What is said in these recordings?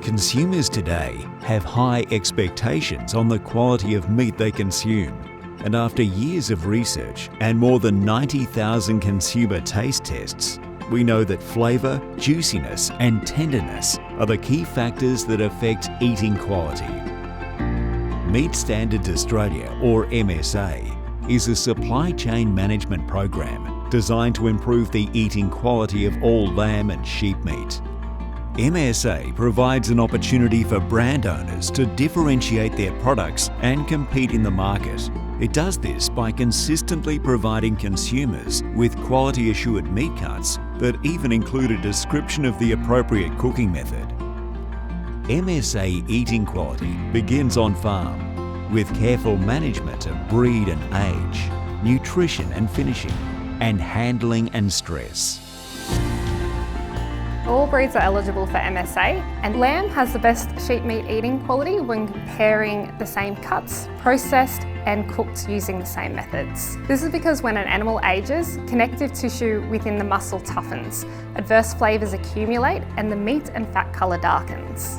Consumers today have high expectations on the quality of meat they consume. And after years of research and more than 90,000 consumer taste tests, we know that flavour, juiciness and tenderness are the key factors that affect eating quality. Meat Standards Australia, or MSA, is a supply chain management program designed to improve the eating quality of all lamb and sheep meat. MSA provides an opportunity for brand owners to differentiate their products and compete in the market. It does this by consistently providing consumers with quality assured meat cuts that even include a description of the appropriate cooking method. MSA eating quality begins on farm with careful management of breed and age, nutrition and finishing, and handling and stress. All breeds are eligible for MSA, and lamb has the best sheep meat eating quality when comparing the same cuts, processed and cooked using the same methods. This is because when an animal ages, connective tissue within the muscle toughens, adverse flavours accumulate and the meat and fat colour darkens.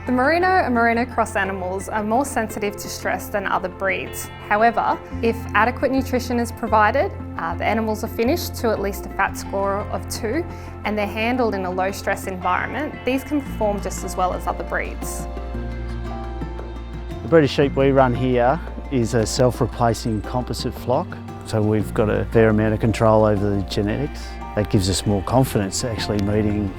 The Merino and Merino cross animals are more sensitive to stress than other breeds. However, if adequate nutrition is provided, the animals are finished to at least a fat score of 2 and they're handled in a low stress environment, these can perform just as well as other breeds. The breed of sheep we run here is a self-replacing composite flock, so we've got a fair amount of control over the genetics. That gives us more confidence actually meeting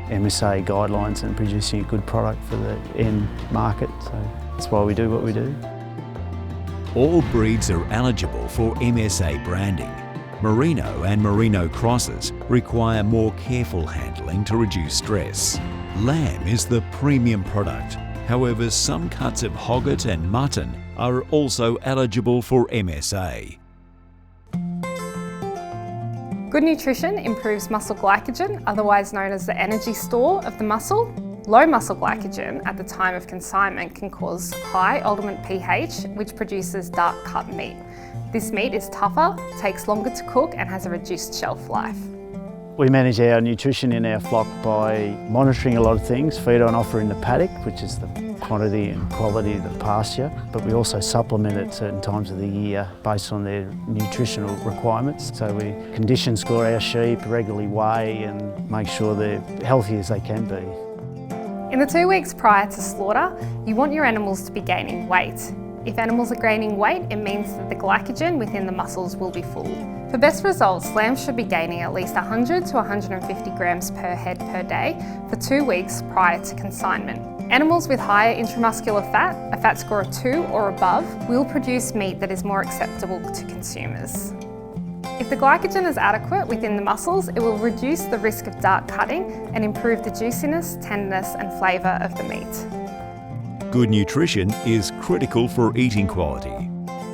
MSA guidelines and producing a good product for the end market, so that's why we do what we do. All breeds are eligible for MSA branding. Merino and Merino crosses require more careful handling to reduce stress. Lamb is the premium product. However, some cuts of hogget and mutton are also eligible for MSA. Good nutrition improves muscle glycogen, otherwise known as the energy store of the muscle. Low muscle glycogen at the time of consignment can cause high ultimate pH, which produces dark cut meat. This meat is tougher, takes longer to cook and has a reduced shelf life. We manage our nutrition in our flock by monitoring a lot of things, feed on offer in the paddock, which is the quantity and quality of the pasture, but we also supplement at certain times of the year based on their nutritional requirements. So we condition score our sheep, regularly weigh and make sure they're healthy as they can be. In the 2 weeks prior to slaughter, you want your animals to be gaining weight. If animals are gaining weight, it means that the glycogen within the muscles will be full. For best results, lambs should be gaining at least 100 to 150 grams per head per day for 2 weeks prior to consignment. Animals with higher intramuscular fat, a fat score of 2 or above, will produce meat that is more acceptable to consumers. If the glycogen is adequate within the muscles, it will reduce the risk of dark cutting and improve the juiciness, tenderness and flavour of the meat. Good nutrition is critical for eating quality.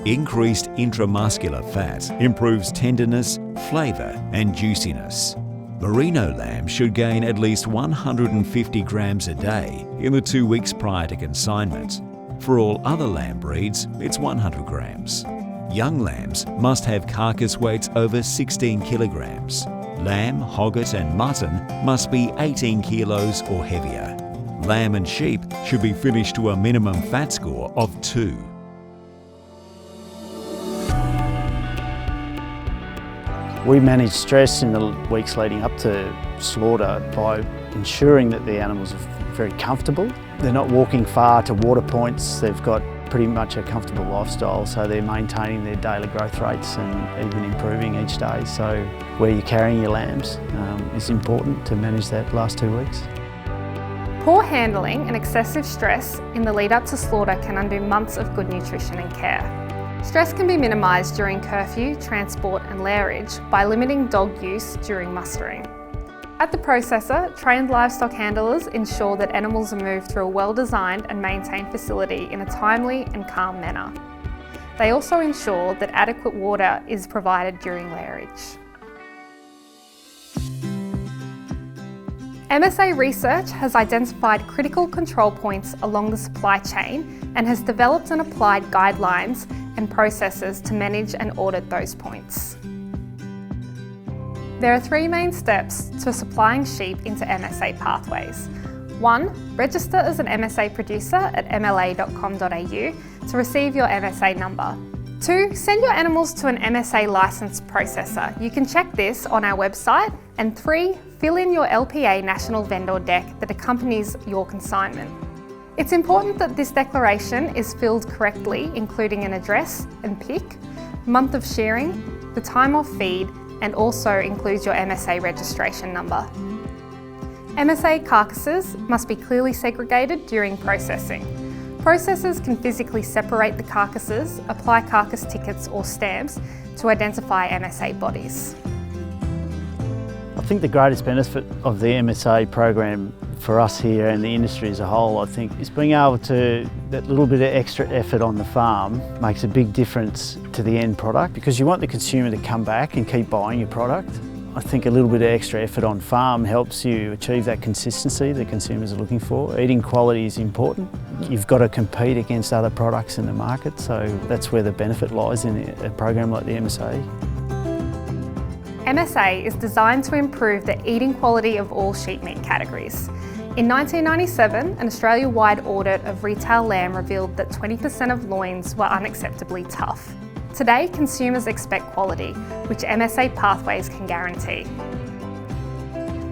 Increased intramuscular fat improves tenderness, flavour and juiciness. Merino lamb should gain at least 150 grams a day in the 2 weeks prior to consignment. For all other lamb breeds, it's 100 grams. Young lambs must have carcass weights over 16 kilograms. Lamb, hogget and mutton must be 18 kilos or heavier. Lamb and sheep should be finished to a minimum fat score of 2. We manage stress in the weeks leading up to slaughter by ensuring that the animals are very comfortable. They're not walking far to water points, they've got pretty much a comfortable lifestyle, so they're maintaining their daily growth rates and even improving each day. So where you're carrying your lambs is important to manage that last 2 weeks. Poor handling and excessive stress in the lead up to slaughter can undo months of good nutrition and care. Stress can be minimised during curfew, transport and lairage by limiting dog use during mustering. At the processor, trained livestock handlers ensure that animals are moved through a well-designed and maintained facility in a timely and calm manner. They also ensure that adequate water is provided during lairage. MSA research has identified critical control points along the supply chain and has developed and applied guidelines and processes to manage and audit those points. There are 3 main steps to supplying sheep into MSA pathways. 1. Register as an MSA producer at mla.com.au to receive your MSA number. 2. Send your animals to an MSA licensed processor. You can check this on our website. And 3. Fill in your LPA national vendor deck that accompanies your consignment. It's important that this declaration is filled correctly, including an address and PIC, month of shearing, the time of feed, and also includes your MSA registration number. MSA carcasses must be clearly segregated during processing. Processors can physically separate the carcasses, apply carcass tickets or stamps to identify MSA bodies. I think the greatest benefit of the MSA program for us here and the industry as a whole, I think, is being able to, that little bit of extra effort on the farm makes a big difference to the end product, because you want the consumer to come back and keep buying your product. I think a little bit of extra effort on farm helps you achieve that consistency that consumers are looking for. Eating quality is important. You've got to compete against other products in the market, so that's where the benefit lies in a program like the MSA. MSA is designed to improve the eating quality of all sheep meat categories. In 1997, an Australia-wide audit of retail lamb revealed that 20% of loins were unacceptably tough. Today, consumers expect quality, which MSA pathways can guarantee.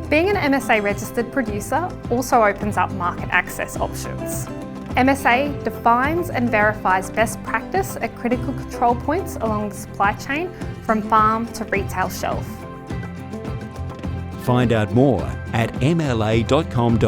Being an MSA registered producer also opens up market access options. MSA defines and verifies best practice at critical control points along the supply chain from farm to retail shelf. Find out more at mla.com.au/MSA.